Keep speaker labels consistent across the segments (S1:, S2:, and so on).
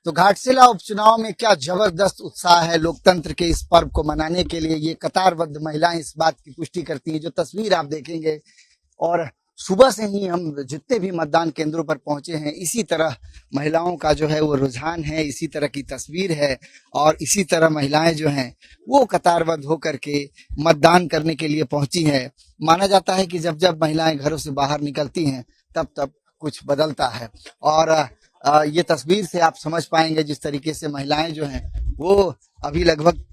S1: तो घाटशिला उपचुनाव में क्या जबरदस्त उत्साह है लोकतंत्र के इस पर्व को मनाने के लिए। ये कतारबद्ध महिलाएं इस बात की पुष्टि करती हैं। जो तस्वीर आप देखेंगे, और सुबह से ही हम जितने भी मतदान केंद्रों पर पहुंचे हैं, इसी तरह महिलाओं का जो है वो रुझान है, इसी तरह की तस्वीर है, और इसी तरह महिलाएं जो हैं वो कतारबद्ध होकर के मतदान करने के लिए पहुंची हैं। माना जाता है कि जब जब महिलाएं घरों से बाहर निकलती हैं तब तब कुछ बदलता है। और ये तस्वीर से आप समझ पाएंगे जिस तरीके से महिलाएं जो हैं वो अभी लगभग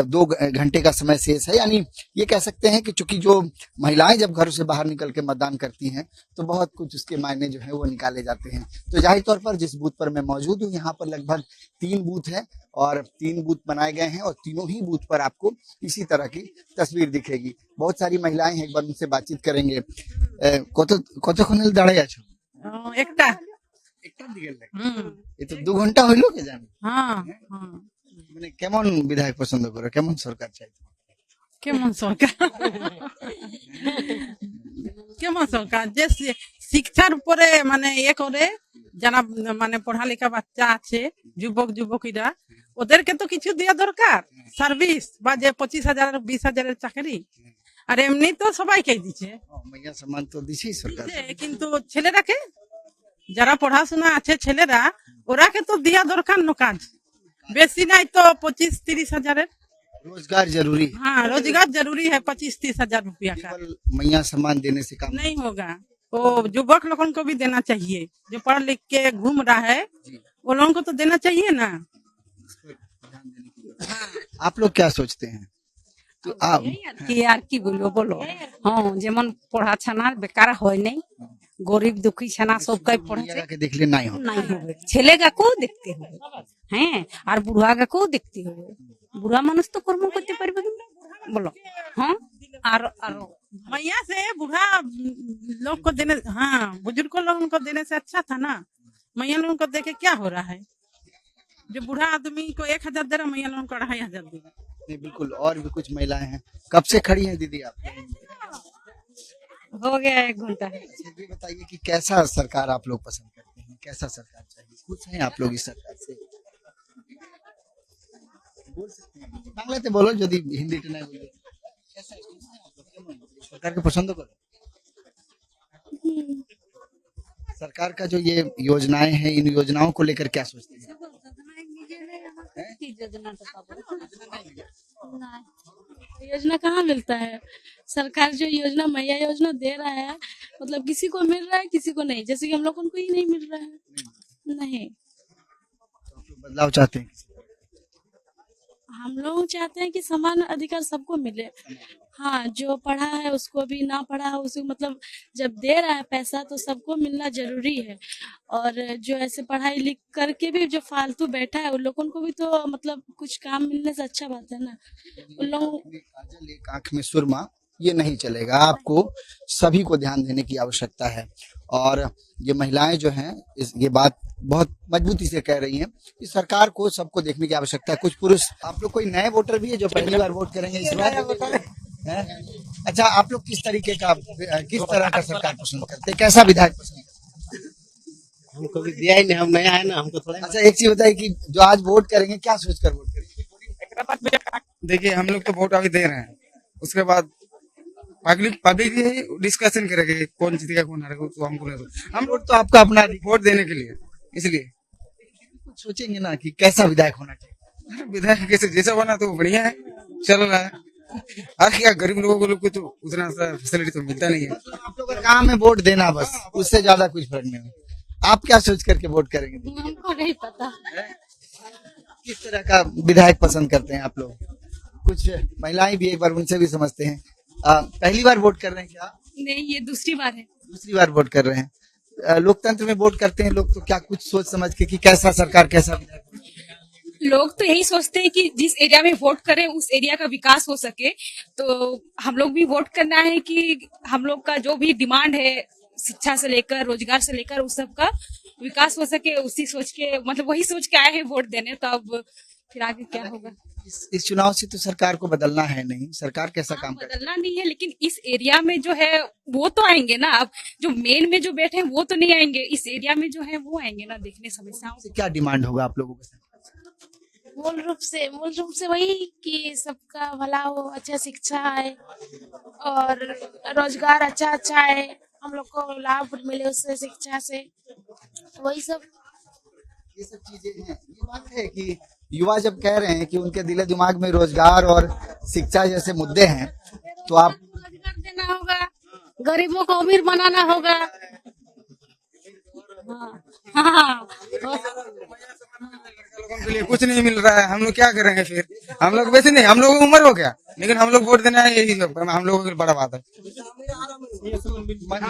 S1: 2 घंटे का समय शेष है। यानी ये कह सकते हैं कि चूंकि जो महिलाएं जब घरों से बाहर निकल के मतदान करती हैं तो बहुत कुछ उसके मायने जो है वो निकाले जाते हैं। तो जाहिर तौर पर जिस बूथ पर मैं मौजूद हूँ, यहाँ पर लगभग 3 बूथ है और 3 बूथ बनाए गए हैं, और तीनों ही बूथ पर आपको इसी तरह की तस्वीर दिखेगी। बहुत सारी महिलाएं हैं, एक बार उनसे बातचीत करेंगे। কতক্ষণ দাঁড়াই আছো?
S2: একটা
S1: একটা দিকে এই তো 2 ঘন্টা হইলো কে জানি।
S2: হ্যাঁ হ্যাঁ
S1: মানে কেমন বিধায়ক পছন্দ করো, কেমন সরকার চাই?
S2: কেমন সরকার কেমন সরকার যে শিক্ষার উপরে মানে করে যারা মানে পড়ালেখা বাচ্চা আছে যুবক যুবতীরা ওদেরকে তো কিছু দেওয়া দরকার, সার্ভিস বা যে 25,000 20,000 চাকরি, আর এমনি তো সবাইকেই দিচ্ছে
S1: মাইয়া সম্মান তো দিছেই সরকার,
S2: কিন্তু ছেলেরাকে যারা পড়াশোনা আছে ছেলেরা ওরাকে তো দেওয়া দরকার না কাজ, বেশি নাই তো 25-30,000।
S1: रोजगार जरूरी है।
S2: हाँ रोजगार जरूरी है, 25-30,000 रुपया का
S1: केवल मैया सम्मान देने से काम
S2: नहीं होगा। तो युवक लोगों को भी देना चाहिए, जो पढ़ लिख के घूम रहा है वो लोगों को तो देना चाहिए ना।
S1: आप लोग क्या सोचते हैं? तो आप
S3: কি আর কি বলবো বলো, হ্যাঁ যেমন পড়া ছানা বেকার হয় নাই, গরিব দুঃখী ছানা সবকে পড়াচ্ছে
S1: के देख ले नहीं हो।
S3: নাই হবে, ছেলেগাকেও দেখতে হবে, হ্যাঁ আর বুড়াগাকেও দেখতে হবে। বুড়া মানুষ তো কর্ম করতে পারবে না বলো, হ্যাঁ আর আরো
S2: मैया से बूढ़ा लोग को देने, हाँ बुजुर्ग लोगों को देने से अच्छा था ना। मैया लोगों को देखे क्या हो रहा है, जो बूढ़ा आदमी को 1,000 दे रहा, मैया लोगों को 2,500 देगा।
S1: नहीं बिल्कुल, और भी कुछ महिलाएं हैं। कब से खड़ी हैं दीदी आप?
S3: हो गया 1 घंटा।
S1: ये बताइए कि कैसा सरकार आप लोग पसंद करते हैं, कैसा सरकार चाहिए? खुश हैं आप लोग इस सरकार से? बोल सकते हैं বাংলাতে বলো, যদি হিন্দিতে না বলে। कैसा खुश हैं आप लोग? কেমন सरकार के पसंद करो? सरकार का जो ये योजनाएं हैं, इन योजनाओं को लेकर क्या सोचते हैं?
S4: योजना कहाँ मिलता है? सरकार जो योजना मैया योजना दे रहा है, मतलब किसी को मिल रहा है किसी को नहीं, जैसे कि हम लोगों को ही नहीं मिल रहा है। नहीं,
S1: तो आप लोग बदलाव चाहते हैं?
S4: हम लोग चाहते हैं कि समान अधिकार सबको मिले। हाँ, जो पढ़ा है उसको भी, ना पढ़ा है उसको, मतलब जब दे रहा है पैसा तो सबको मिलना जरूरी है। और जो ऐसे पढ़ाई लिख करके भी जो फालतू बैठा है उन लोगों को भी तो मतलब कुछ काम मिलने से अच्छा बात है ना। उन लोगों
S1: काजल एक आंख में सुरमा, ये नहीं चलेगा। आपको सभी को ध्यान देने की आवश्यकता है। और ये महिलाएं जो हैं ये बात बहुत मजबूती से कह रही हैं कि सरकार को सबको देखने की आवश्यकता है। कुछ पुरुष, आप लोग कोई नए वोटर भी है जो पहली बार वोट करेंगे इस बार? हैं? अच्छा, आप लोग किस तरीके का, किस तरह का सरकार पसंद करते हैं, कैसा विधायक पसंद करते
S5: हमको भी दिया ही नहीं, हम नया है ना, हमको थोड़ा।
S1: हैं? अच्छा, एक चीज बताइए कि जो आज वोट करेंगे क्या सोचकर वोट करेंगे?
S6: देखिए हम लोग तो वोट अभी दे रहे हैं, उसके बाद पब्लिक ही डिस्कशन करेंगे कौन जीतेगा कौन हारेगा, तो हमको नहीं। हम
S1: वोट तो आपका अपना
S6: वोट देने के लिए इसलिए
S1: कुछ सोचेंगे ना कि कैसा विधायक होना चाहिए।
S6: विधायक कैसे जैसा बना तो बढ़िया है, चल रहा है। और क्या गरीब लोगों को तो उतना सा फैसिलिटी तो मिलता नहीं है।
S1: आप लोग का काम है वोट देना, बस उससे ज्यादा कुछ फर्क नहीं है। आप क्या सोच करके वोट करेंगे?
S4: हमको नहीं पता।
S1: किस तरह का विधायक पसंद करते हैं आप लोग? कुछ महिलाएं भी, एक बार उनसे भी समझते हैं। पहली बार वोट कर रहे हैं क्या?
S4: नहीं, ये दूसरी बार है।
S1: दूसरी बार वोट कर रहे हैं। लोकतंत्र में वोट करते हैं लोग तो क्या कुछ सोच समझ के कि कैसा सरकार, कैसा विधायक?
S7: लोग तो यही सोचते हैं कि जिस एरिया में वोट करें उस एरिया का विकास हो सके, तो हम लोग भी वोट करना है कि हम लोग का जो भी डिमांड है शिक्षा से लेकर रोजगार से लेकर उस सब का विकास हो सके, उसी सोच के मतलब वही सोच के आए हैं वोट देने। तो अब फिर आगे क्या होगा।
S1: इस चुनाव से तो सरकार को बदलना है नहीं, सरकार कैसा काम करे।
S7: बदलना नहीं है, लेकिन इस एरिया में जो है वो तो आएंगे ना। अब जो मेन में जो बैठे हैं वो तो नहीं आएंगे, इस एरिया में जो है वो आएंगे ना देखने समस्याओं
S1: से क्या डिमांड होगा आप लोगों के?
S4: मूल रूप से वही कि सबका भला हो, अच्छा शिक्षा है और रोजगार अच्छा है, हम लोग को लाभ मिले उससे, शिक्षा से, वही सब।
S1: ये सब चीजें हैं। ये बात है कि युवा जब कह रहे हैं कि उनके दिले दिमाग में रोजगार और शिक्षा जैसे मुद्दे हैं, तो आप
S4: रोजगार देना होगा, गरीबों को अमीर बनाना होगा। हाँ
S6: लोगों के लिए कुछ नहीं मिल रहा है, हम लोग क्या करेंगे फिर? हम लोग वैसे नहीं, हम लोगों की उम्र हो गया, लेकिन हम लोग वोट देना है, यही सब हम लोगों की बड़ा बात है।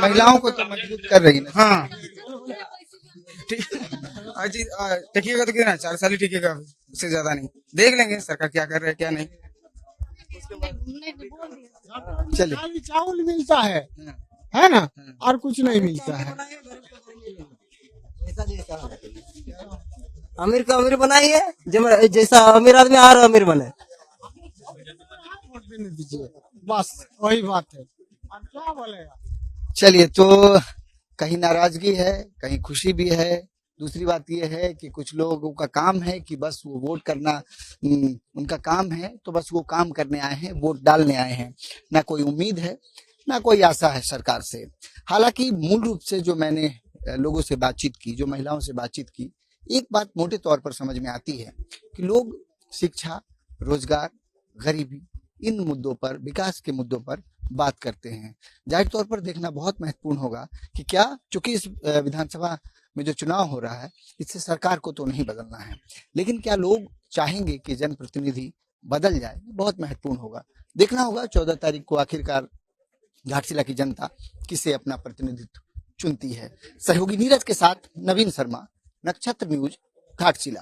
S1: महिलाओं को तो मजबूत कर रही है।
S6: हाँ टिकेगा तो कितना, 4 साल ही टिकेगा, उससे ज्यादा नहीं। देख लेंगे सरकार क्या कर रहे हैं क्या नहीं।
S1: चलिए,
S8: खाली चावल मिलता है ना, और कुछ नहीं मिलता है।
S5: अमीर का अमीर बनाइए, जैसा अमीर आदमी और अमीर बने।
S8: वोट देने दीजिए, बस वही बात है। अब क्या बोलेगा।
S1: चलिए, तो कहीं नाराजगी है, कहीं खुशी भी है। दूसरी बात यह है कि कुछ लोगों का काम है कि बस वो वोट करना, उनका काम है, तो बस वो काम करने आए हैं, वोट डालने आए हैं। ना कोई उम्मीद है, ना कोई आशा है सरकार से। हालांकि मूल रूप से जो मैंने लोगों से बातचीत की, जो महिलाओं से बातचीत की, एक बात मोटे तौर पर समझ में आती है कि लोग शिक्षा, रोजगार, गरीबी, इन मुद्दों पर, विकास के मुद्दों पर बात करते हैं। जाहिर तौर पर देखना बहुत महत्वपूर्ण होगा कि क्या, चूंकि इस विधानसभा में जो चुनाव हो रहा है, इससे सरकार को तो नहीं बदलना है, लेकिन क्या लोग चाहेंगे कि जनप्रतिनिधि बदल जाए, बहुत महत्वपूर्ण होगा। देखना होगा 14 तारीख को आखिरकार घाटशिला की जनता किसे अपना प्रतिनिधित्व चुनती है। सहयोगी नीरज के साथ नवीन शर्मा, नक्षत्र न्यूज, घाटशिला।